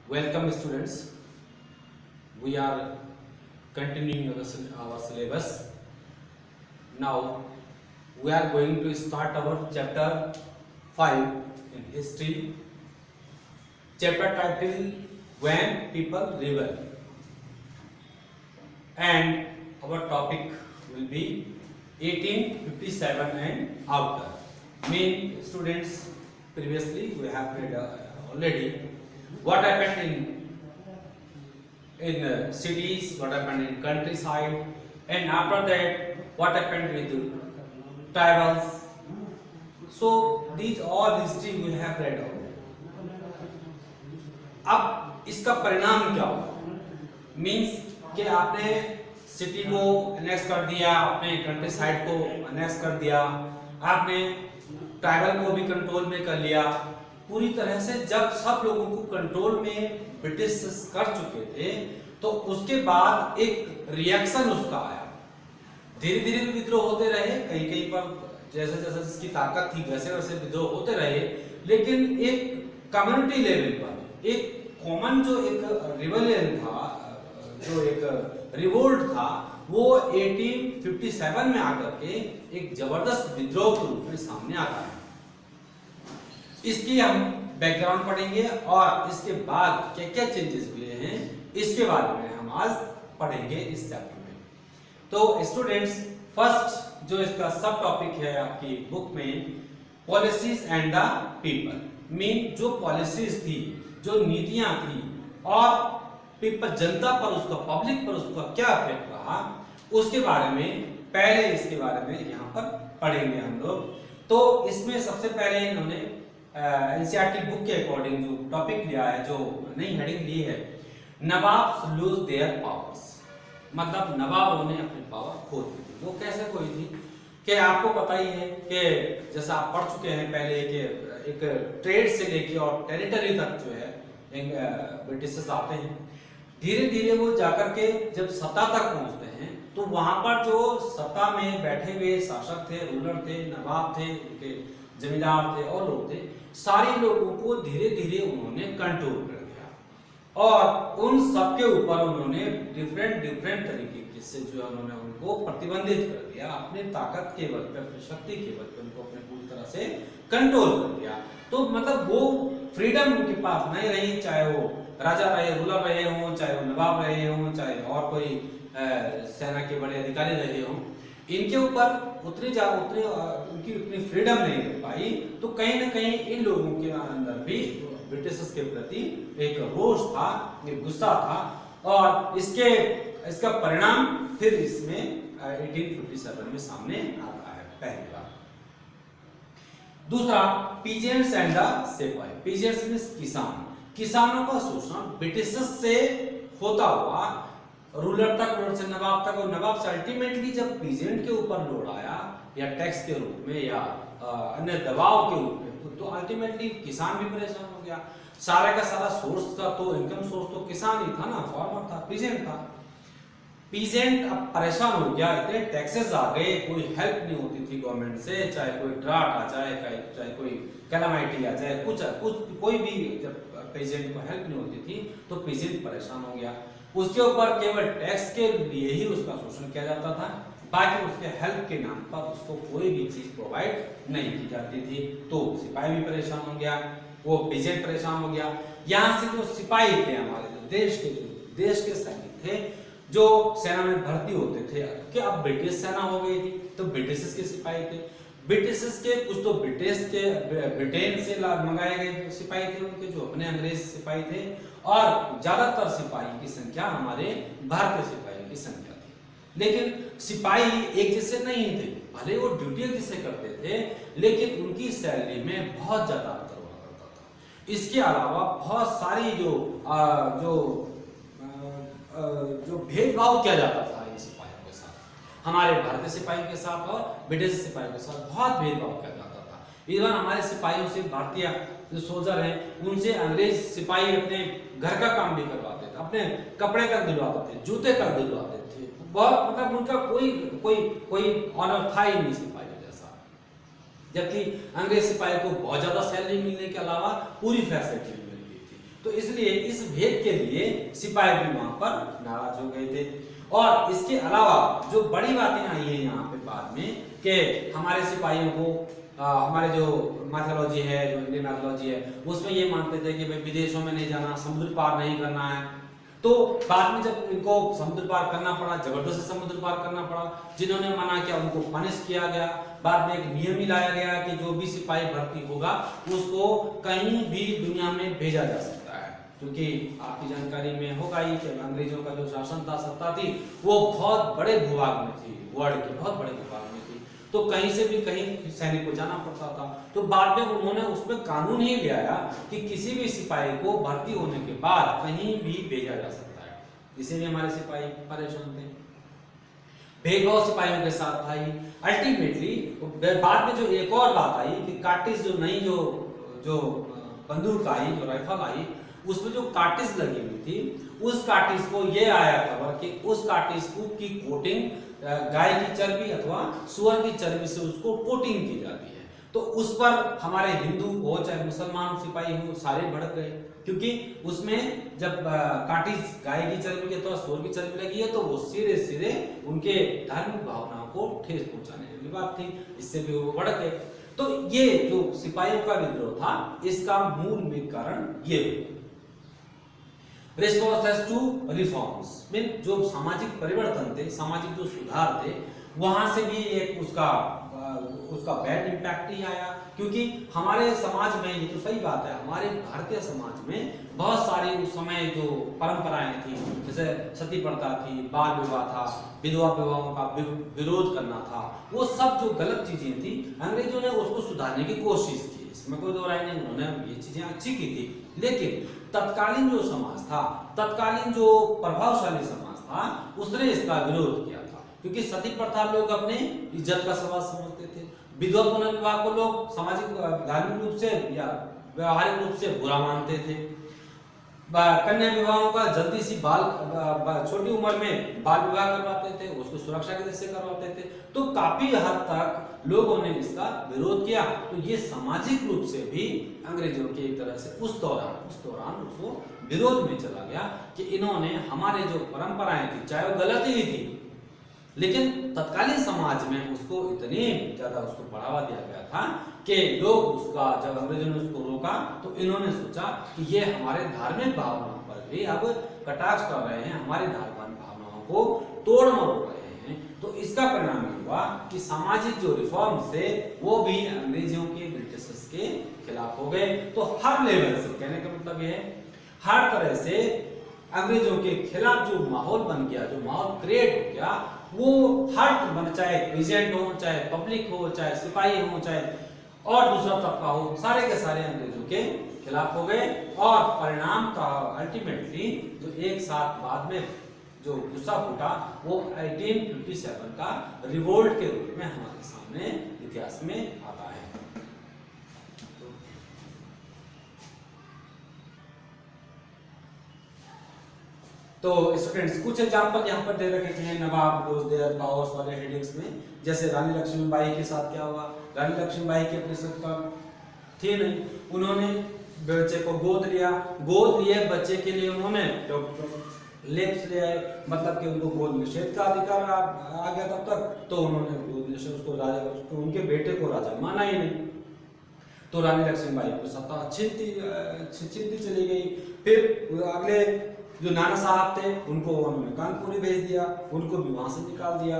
Welcome students. We are continuing our syllabus. Now we are going to start our chapter 5 in history. Chapter title When People Rebel. And our topic will be 1857 and after. Main students, previously we have read already what happened in cities, what happened in countryside, and after that what happened with tribals. So these all history we have read already. अब इसका परिणाम क्या होगा? Means कि आपने city को annex कर दिया, आपने कंट्री साइड को अनेक्स कर दिया, आपने ट्राइबल को भी कंट्रोल में कर लिया। पूरी तरह से जब सब लोगों को कंट्रोल में ब्रिटिश कर चुके थे तो उसके बाद एक रिएक्शन उसका आया। धीरे धीरे विद्रोह होते रहे, कहीं कहीं पर जैसे जैसे जिसकी ताकत थी वैसे वैसे विद्रोह होते रहे, लेकिन एक कम्युनिटी लेवल पर एक कॉमन जो एक रिवोल्यूशन था, जो एक रिवोल्ट था, वो 1857 में आकर के एक जबरदस्त विद्रोह के रूप में सामने आता है। इसकी हम बैकग्राउंड पढ़ेंगे और इसके बाद क्या क्या चेंजेस हुए हैं इसके बारे में हम आज पढ़ेंगे इस चैप्टर में। तो स्टूडेंट्स, फर्स्ट जो इसका सब टॉपिक है आपकी बुक में, policies and the people. Mean जो पॉलिसीज थी, जो नीतियां थी और पीपल जनता पर उसका, पब्लिक पर उसका क्या इफेक्ट रहा, उसके बारे में पहले इसके बारे में यहाँ पर पढ़ेंगे हम लोग। तो इसमें सबसे पहले इन्होंने एनसीईआरटी बुक के अकॉर्डिंग जो टॉपिक लिया है, जो नई हेडिंग ली है, नवाब लूज देयर पावर्स। मतलब नवाबों ने अपनी पावर खो दी थी। वो कैसे खोई थी कि आपको पता ही है कि जैसा आप पढ़ चुके हैं पहले कि एक ट्रेड से लेके और टेरिटरी तक जो है ब्रिटिशर्स आते हैं। धीरे धीरे वो जाकर के जब सत्ता तक पहुंचते हैं तो वहां पर जो सत्ता में बैठे हुए शासक थे, रूलर थे, नवाब थे, उनके जमींदार थे और लोग थे, सारे लोगों को धीरे धीरे उन्होंने कंट्रोल कर दिया और उन सबके ऊपर उन्होंने डिफरेंट तरीके से जो है उन्होंने उनको प्रतिबंधित कर दिया। अपने ताकत के बल पे, अपनी शक्ति के बल पे उनको अपने पूरी तरह से कंट्रोल कर दिया। तो मतलब वो फ्रीडम उनके पास नहीं रही, चाहे वो राजा रहे, रूलर रहे हों, चाहे वो नवाब रहे हों, चाहे और कोई सेना के बड़े अधिकारी रहे हों, इनके ऊपर उनकी उतनी फ्रीडम नहीं रह पाई। तो कहीं ना कहीं इन लोगों के अंदर भी ब्रिटिशर्स के प्रति एक रोष था, एक गुस्सा था और इसका परिणाम फिर इसमें 1857 में सामने आता है पहली बार। दूसरा, पीजेंट्स एंड द सिपाही। पीजेंट्स मींस किसान। किसानों का शोषण ब्रिटिशर्स से होता हुआ रूलर तक, रूलर से नवाब तक, और नवाब से अल्टीमेटली जब पीजेंट के ऊपर लोड आया या टैक्स के रूप में या अन्य दबाव के रूप में, तो अल्टीमेटली किसान भी परेशान हो गया। सारा का सारा सोर्स का तो इनकम सोर्स तो किसान ही था ना, फार्मर था, पीजेंट था। पीजेंट अब परेशान हो गया, इतने टैक्सेस आ गए, कोई हेल्प नहीं होती थी गवर्नमेंट से, चाहे कोई ड्राट आ जाए, चाहे कोई कैलामिटी आ जाए, कुछ कोई भी जब पीजेंट को हेल्प नहीं होती थी तो पीजेंट परेशान हो गया। उसके ऊपर केवल टैक्स के लिए ही उसका शोषण किया जाता था, बाकी उसके हेल्प के नाम पर उसको कोई भी चीज प्रोवाइड नहीं की जाती थी। तो सिपाही भी परेशान हो गया, वो पीजेंट परेशान हो गया। यहाँ से जो सिपाही थे हमारे, जो देश के सैनिक थे, जो सेना में भर्ती होते थे, कि अब ब्रिटिश सेना हो गई थी तो ब्रिटिश के सिपाही थे। ब्रिटिश के कुछ तो ब्रिटेन से मंगाए गए सिपाही थे, उनके जो अपने अंग्रेज सिपाही थे, और ज्यादातर सिपाही की संख्या हमारे भारतीय सिपाही की संख्या थी। लेकिन सिपाही एक जैसे नहीं थे, भले वो ड्यूटी एक जैसे करते थे, लेकिन उनकी सैलरी में बहुत ज्यादा अंतर हुआ करता था। इसके अलावा बहुत सारी जो भेदभाव किया जाता था इन सिपाहियों के साथ, हमारे भारतीय सिपाही के साथ और ब्रिटिश सिपाही के साथ बहुत भेदभाव किया जाता था। इवन हमारे सिपाहियों से, भारतीय जो सोल्जर हैं, उनसे अंग्रेज सिपाही अपने घर का काम भी करवाते थे, अपने कपड़े तक दिलवाते थे, जूते तक दिलवाते थे। बहुत मतलब उनका कोई ऑनर था ही नहीं सिपाहियों जैसा। जबकि अंग्रेज सिपाही को बहुत ज्यादा सैलरी मिलने के अलावा पूरी फैसिलिटी मिलती थी। तो इसलिए इस भेद के लिए सिपाही भी वहां पर नाराज हो गए थे। और इसके अलावा जो बड़ी बातें आई है यहाँ पे बाद में कि हमारे सिपाहियों को हमारे जो मैथोलॉजी है, जो इंडियन मैथोलॉजी है, उसमें ये मानते थे कि भाई विदेशों में नहीं जाना, समुद्र पार नहीं करना है। तो बाद में जब इनको समुद्र पार करना पड़ा, जबरदस्ती समुद्र पार करना पड़ा, जिन्होंने मना किया उनको पनिश किया गया। बाद में एक नियम ही लाया गया कि जो भी सिपाही भर्ती होगा उसको कहीं भी दुनिया में भेजा जा सकता है, क्योंकि आपकी जानकारी में होगा ही कि अंग्रेजों का जो शासन था, सत्ता थी, वो बहुत बड़े भूभाग में थी, वर्ल्ड के बहुत बड़े भूभाग में थी, तो कहीं से भी कहीं सैनिक को जाना पड़ता था। तो बाद में उन्होंने उसमें कानून ही ले आया कि किसी भी सिपाही को भर्ती होने के बाद कहीं भी भेजा जा सकता है। इसीलिए हमारे सिपाही परेशान थे, भेदभाव सिपाहियों के साथ था ही। अल्टीमेटली बाद में जो एक और बात आई कि कार्टिज जो नई जो बंदूक आई, जो राइफल आई, उसमें जो कार्टिज लगी हुई थी, उस कार्टिज को ये आया खबर कि उस कार्टिज की कोटिंग गाय की चर्बी अथवा सुअर की चर्बी से उसको कोटिंग की जाती है। तो उस पर हमारे हिंदू हो चाहे मुसलमान सिपाही हो, सारे भड़क गए, क्योंकि उसमें जब कार्टिज गाय की चर्बी के अथवा सुअर की चर्बी लगी है तो वो सीधे सीधे उनके धार्मिक भावनाओं को ठेस पहुंचाने वाली बात थी, इससे भी वो भड़क गए। तो ये जो सिपाहियों का विद्रोह था, इसका मूल कारण ये रिस्पॉन्स टू रिफॉर्म्स, मीन जो सामाजिक परिवर्तन थे, सामाजिक जो सुधार थे, वहां से भी एक उसका बैड इम्पैक्ट ही आया। क्योंकि हमारे समाज में, ये तो सही बात है, हमारे भारतीय समाज में बहुत सारी उस समय जो परंपराएं थी, जैसे सती प्रथा थी, बाल विवाह था, विधवा विवाहों का विरोध करना था, वो सब जो गलत चीजें थी, अंग्रेजों ने उसको सुधारने की कोशिश की, इसमें कोई दो राय नहीं, उन्होंने ये चीजें अच्छी की थी। लेकिन तत्कालीन जो समाज था, तत्कालीन जो प्रभावशाली समाज था, उसने इसका विरोध किया था, क्योंकि सती प्रथा लोग अपने इज्जत का सवाल समझते थे, विधवा पुनर्विवाह को लोग सामाजिक धार्मिक रूप से या व्यवहारिक रूप से बुरा मानते थे, कन्या विवाहों का जल्दी सी छोटी उम्र में बाल विवाह करवाते थे, उसको सुरक्षा के दृष्टि से करवाते थे। तो काफी हद तक लोगों ने इसका विरोध किया। तो ये सामाजिक रूप से भी अंग्रेजों की एक तरह से उस दौरान उसको विरोध में चला गया कि इन्होंने हमारे जो परंपराएं थी, चाहे वो गलत ही थी, लेकिन तत्कालीन समाज में उसको इतनी ज्यादा उसको बढ़ावा दिया गया था कि लोग उसका, जब अंग्रेजों ने उसको रोका तो इन्होंने सोचा कि ये हमारे धार्मिक भावनाओं पर भी अब कटाक्ष कर रहे हैं, हमारी धार्मिक भावनाओं को तोड़ मरोड़ रहे हैं। तो इसका परिणाम ये हुआ कि सामाजिक जो रिफॉर्म थे वो भी अंग्रेजों के, ब्रिटिशर्स के खिलाफ हो गए। तो हर लेवल से, कहने का मतलब ये है, हर तरह से अंग्रेजों के खिलाफ जो माहौल बन गया, जो माहौल क्रिएट हो गया, वो हर, चाहे प्रेजेंट हो, चाहे पब्लिक हो, चाहे सिपाही हो, चाहे और दूसरा तबका हो, सारे के सारे अंग्रेजों के खिलाफ हो गए। और परिणाम का अल्टीमेटली जो एक साथ बाद में जो गुस्सा फूटा, वो 1857 का रिवोल्ट के रूप में हमारे सामने इतिहास में आता है। तो स्टूडेंट्स, कुछ एग्जांपल यहाँ पर दे रखे हैं नवाब रोज देयर पावर्स वाले हेडिंग्स में। जैसे रानी लक्ष्मीबाई के साथ क्या हुआ, रानी लक्ष्मीबाई की अपनी सत्ता थी नहीं, उन्होंने बच्चे को गोद लिया, गोद लिए बच्चे के लिए उन्होंने लेप्स ले आए, मतलब कि उनको गोद निषेध का अधिकार आ गया तब तक, तो उन्होंने गोद निषेध, उसको राजा, तो उनके बेटे को राजा माना ही नहीं। तो रानी लक्ष्मीबाई को सत्ता छिनती चली गई। फिर अगले जो नाना साहब थे उनको उन्होंने कानपुरी भेज दिया, उनको भी वहां से निकाल दिया।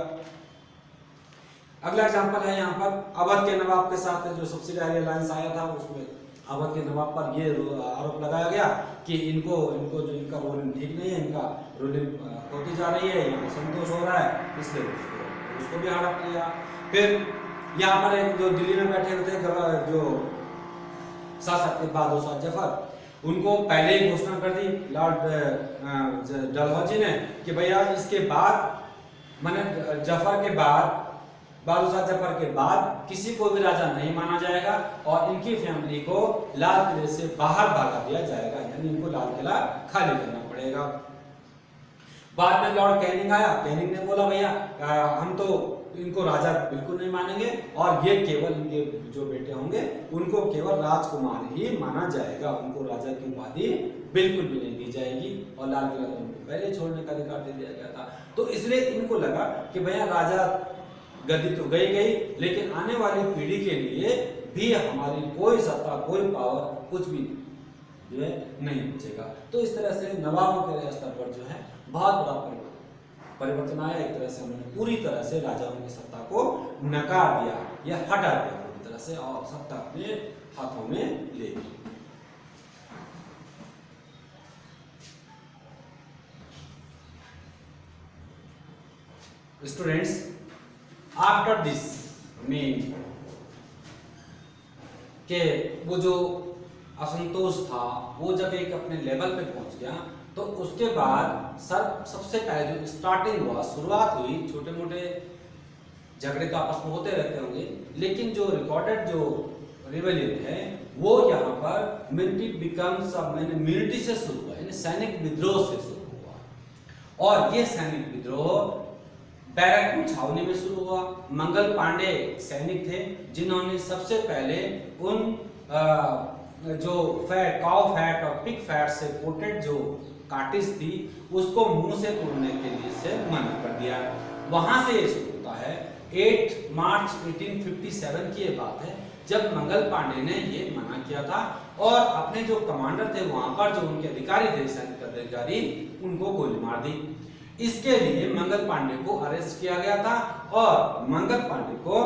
अगला एग्जांपल है यहाँ पर अवध के नवाब के साथ जो सब्सिडारी अलायंस आया था, उसमें अवध के नवाब पर ये आरोप लगाया गया कि इनको जो इनका रोलिंग ठीक नहीं है, इनका रोलिंग होती जा रही है, इनको संतोष हो रहा है, इसलिए उसको भी हड़प लिया। फिर यहाँ पर एक जो दिल्ली में बैठे हुए थे जो शासक थे बहादुर शाह जफर, उनको पहले ही घोषणा कर दी लॉर्ड डलहौजी ने कि भैया इसके बाद, माने जफर के बाद, बहादुर शाह जफर के बाद किसी को भी राजा नहीं माना जाएगा और इनकी फैमिली को लाल किले से बाहर भगा दिया जाएगा, यानी इनको लाल किला खाली करना पड़ेगा। बाद में लॉर्ड कैनिंग आया, कैनिंग ने बोला भैया हम तो इनको राजा बिल्कुल नहीं मानेंगे और ये केवल इनके जो बेटे होंगे उनको केवल राजकुमार ही माना जाएगा, उनको राजा की उपाधि बिल्कुल भी नहीं दी जाएगी और लाल किला तो उनको पहले छोड़ने का अधिकार दे दिया गया था। तो इसलिए इनको लगा कि भैया राजा गद्दी तो गई, लेकिन आने वाली पीढ़ी के लिए भी हमारी कोई सत्ता, कोई पावर, कुछ भी जो है नहीं बचेगा। तो इस तरह से नवाबों के स्तर पर जो है बहुत बड़ा परिवर्तन आया। एक तरह से उन्होंने पूरी तरह से राजाओं की सत्ता को नकार दिया या हटा दिया पूरी तरह से और सत्ता अपने हाथों में ले ली। स्टूडेंट्स, आफ्टर दिस मीन के वो जो असंतोष था वो जब एक अपने लेवल पे पहुंच गया तो उसके बाद सबसे पहले जो स्टार्टिंग हुआ, शुरुआत हुई, छोटे मोटे झगड़े तो आपस में होते रहते होंगे, लेकिन जो रिकॉर्डेड जो रिबेलियन है वो यहाँ पर मिलिट्री से शुरू हुआ, यानी सैनिक विद्रोह से शुरू हुआ। और ये सैनिक विद्रोह बैरकपुर छावनी में शुरू हुआ। मंगल पांडे सैनिक थे जिन्होंने सबसे पहले उन जो काउ फैट और पिग फैट से कोटेड जो कार्टिज थी उसको मुंह से तोड़ने के लिए से मना कर दिया। वहां से ये शुरू होता है। 8 मार्च 1857 की ये बात है जब मंगल पांडे ने ये मना किया था और अपने जो कमांडर थे वहां पर जो उनके अधिकारी थे, सैनिक अधिकारी, उनको गोली मार दी। इसके लिए मंगल पांडे को अरेस्ट किया गया था और मंगल पांडे को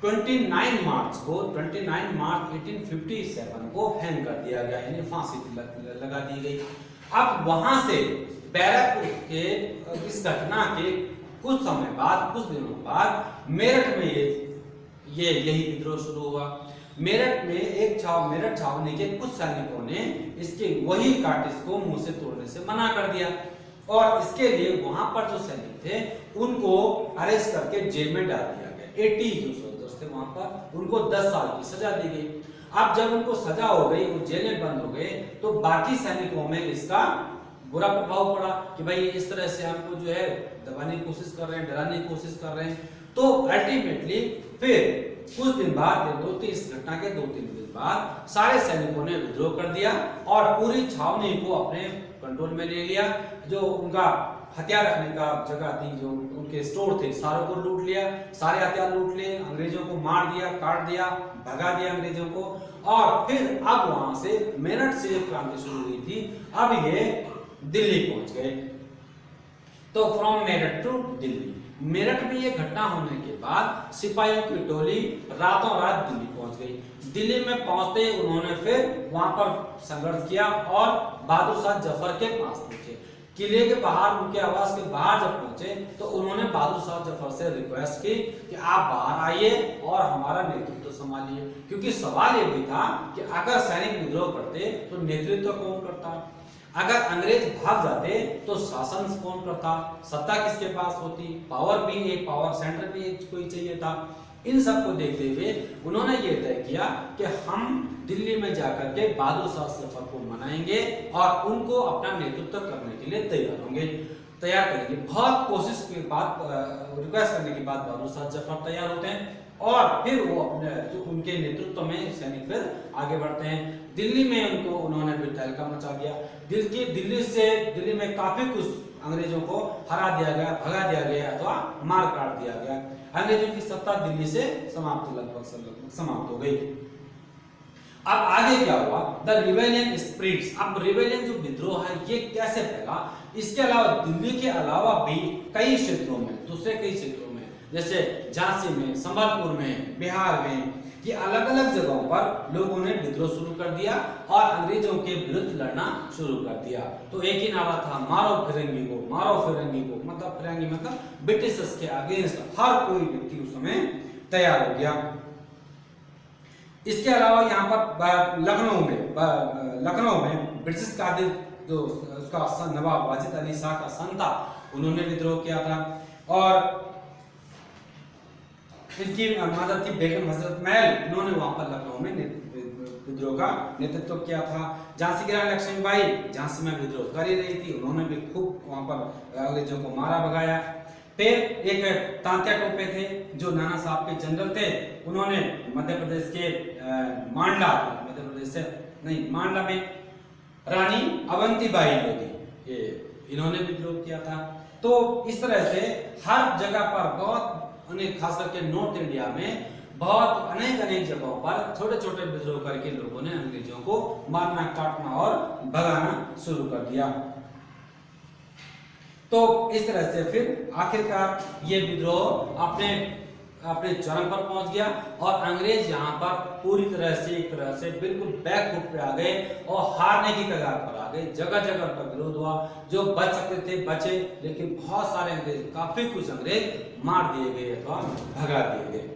29 मार्च 1857 को हैंग कर दिया गया, यानी फांसी लगा दी गई। अब वहां से बैरकपुर के इस घटना के कुछ समय बाद, कुछ दिनों बाद मेरठ में ये यही विद्रोह शुरू हुआ। मेरठ में मेरठ छावनी के कुछ सैनिकों ने इसके वही कार्टिज को मुंह से तोड़ने से मना कर दिया और इसके लिए वहां पर जो सैनिक थे उनको अरेस्ट करके जेल में डाल दिया गया। 80 जो सोल्जर्स थे वहां पर, उनको 10 साल की सजा दी गई। अब जब उनको सजा हो गई, वो जेल में बंद हो गए, तो बाकी सैनिकों में इसका बुरा प्रभाव पड़ा कि भाई इस तरह से हमको जो है दबाने की कोशिश कर रहे हैं, डराने की कोशिश कर रहे हैं। तो अल्टीमेटली फिर कुछ दिन बाद, इस घटना के 2-3 दिन बाद सारे सैनिकों ने विद्रोह कर दिया और पूरी छावनी को अपने कंट्रोल में ले लिया। जो उनका हथियार रखने का जगह थी, जो उनके स्टोर थे, सारों को लूट लिया, सारे हथियार लूट लिए, अंग्रेजों को मार दिया, काट दिया, भगा दिया अंग्रेजों को। और फिर अब वहां से मेरठ से क्रांति शुरू हुई थी, अब ये दिल्ली पहुंच गए। तो फ्रॉम मेरठ टू दिल्ली, मेरठ में ये घटना होने के बाद सिपाहियों की टोली रातों रात दिल्ली पहुंच गई। दिल्ली में पहुंचते ही उन्होंने फिर वहां पर संघर्ष किया और बहादुर शाह जफर के पास पहुंचे। किले के बाहर, उनके आवास के बाहर जब पहुंचे तो उन्होंने बहादुर शाह जफर से रिक्वेस्ट की कि आप बाहर आइए और हमारा नेतृत्व संभालिए, क्योंकि सवाल ये भी था कि अगर सैनिक विद्रोह करते तो नेतृत्व कौन करता, अगर अंग्रेज भाग जाते तो शासन कौन करता, सत्ता किसके पास होती, पावर भी एक पावर सेंटर भी एक कोई चाहिए था। इन सब को देखते हुए उन्होंने ये तय किया कि हम दिल्ली में जाकर के बहादुर शाह जफर को मनाएंगे और उनको अपना नेतृत्व करने के लिए तैयार करेंगे। बहुत कोशिश के बाद, रिक्वेस्ट करने के बाद बहादुर शाह जफर तैयार होते हैं और फिर वो अपने जो उनके नेतृत्व में सैनिक फिर आगे बढ़ते हैं। दिल्ली में उनको उन्होंने भी तहलका मचा दिया। दिल्ली में काफी कुछ अंग्रेजों को हरा दिया गया, भगा दिया गया अथवा मार काट दिया गया। अंग्रेजों की सत्ता दिल्ली से लगभग समाप्त हो गई। अब आगे क्या हुआ? The rebellion स्प्रिट्स। अब रिबेलियन जो विद्रोह है ये कैसे फैला? इसके अलावा दिल्ली के अलावा भी कई क्षेत्रों में, दूसरे कई क्षेत्रों में, जैसे झांसी में, संबलपुर में, बिहार में, ये अलग अलग जगहों पर लोगों ने विद्रोह शुरू कर दिया और अंग्रेजों के विरुद्ध लड़ना शुरू कर दिया। तो एक ही नारा था, मारो फिरंगी को, मारो फिरंगी को। मतलब फिरंगी मतलब ब्रिटिशर्स के अगेंस्ट हर कोई व्यक्ति उस समय तैयार हो गया। इसके अलावा यहाँ पर लखनऊ में ब्रिटिश कादिर जो उसका नवाब वाजिद अली शाह का सन था, उन्होंने विद्रोह किया था। और इनकी मदद थी बेगम हजरत महल, इन्होंने वहां पर लखनऊ में विद्रोह का नेतृत्व किया था। झांसी की रानी लक्ष्मीबाई झांसी में विद्रोह कर ही रही थी, उन्होंने भी खूब वहां पर अंग्रेजों को मारा भगाया। फिर एक तांत्या टोपे थे जो नाना साहब के जनरल थे, उन्होंने मध्य प्रदेश के मांडला, मध्य प्रदेश से नहीं, मांडला में रानी अवंतीबाई लोधी, ये इन्होंने विद्रोह किया था। तो इस तरह से हर जगह पर बहुत अनेक, खास करके नॉर्थ इंडिया में बहुत अनेक जगहों पर छोटे छोटे विद्रोह करके लोगों ने अंग्रेजों को मारना, काटना और भगाना शुरू कर दिया। तो इस तरह से फिर आखिरकार ये विद्रोह अपने चरम पर पहुंच गया और अंग्रेज यहाँ पर पूरी तरह से, एक तरह से बिल्कुल बैकफुट पे आ गए और हारने की कगार पर आ गए। जगह जगह पर विरोध हुआ, जो बच सकते थे बचे, लेकिन बहुत सारे अंग्रेज, काफी कुछ अंग्रेज मार दिए गए अथवा भगा दिए गए।